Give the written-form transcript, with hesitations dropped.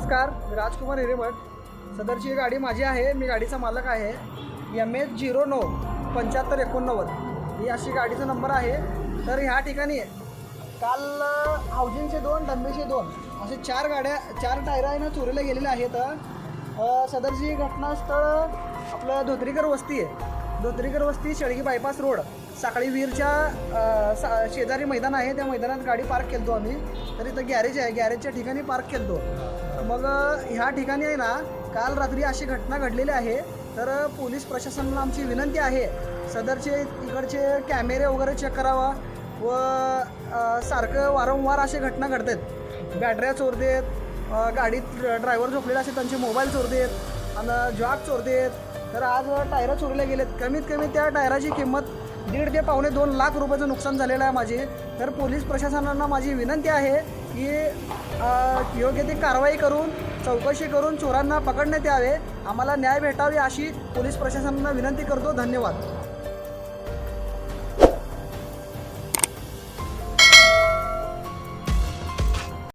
नमस्कार, मी राजकुमार हिरेमठ. सदरची गाडी माझी आहे. मी गाडीचा मालक आहे. MH09 7589 ही अशी गाडीचा नंबर आहे. तर ह्या ठिकाणी काल हाऊसिंगचे 2 डंबेचे 2 असे 4 टायर आहे ना चोरीला गेलेले आहेत. सदरची घटनास्थळ आपलं धोत्रीकर वस्ती आहे. धोत्रीकर वस्ती शेळगी बायपास रोड साखळी विहीरच्या शेजारी मैदान आहे. त्या मैदानात गाडी पार्क केलतो आम्ही. तर इथं गॅरेज आहे. गॅरेजच्या ठिकाणी पार्क केलतो. मग ह्या ठिकाणी आहे ना काल रात्री अशी घटना घडलेली आहे. तर पोलीस प्रशासनाला आमची विनंती आहे, सदरचे इकडचे कॅमेरे वगैरे चेक करावा व सारखं वारंवार असे घटना घडतात. बॅटऱ्या चोरतेत, गाडीत ड्रायव्हर झोपलेले असते त्यांचे मोबाईल चोरतेत आणि जॉक चोरतेत. तर आज टायरं चोरीला गेलेत. कमीत कमी त्या टायराची किंमत 1.5 ते पावणे 2 लाख रुपयाचं नुकसान झालेलं आहे माझी. तर पोलीस प्रशासनाला माझी विनंती आहे की योग्य ती कारवाई करून चौकशी करून चोरांना पकडण्यात यावे, आम्हाला न्याय भेटावे अशी पोलीस प्रशासनाला विनंती करतो. धन्यवाद.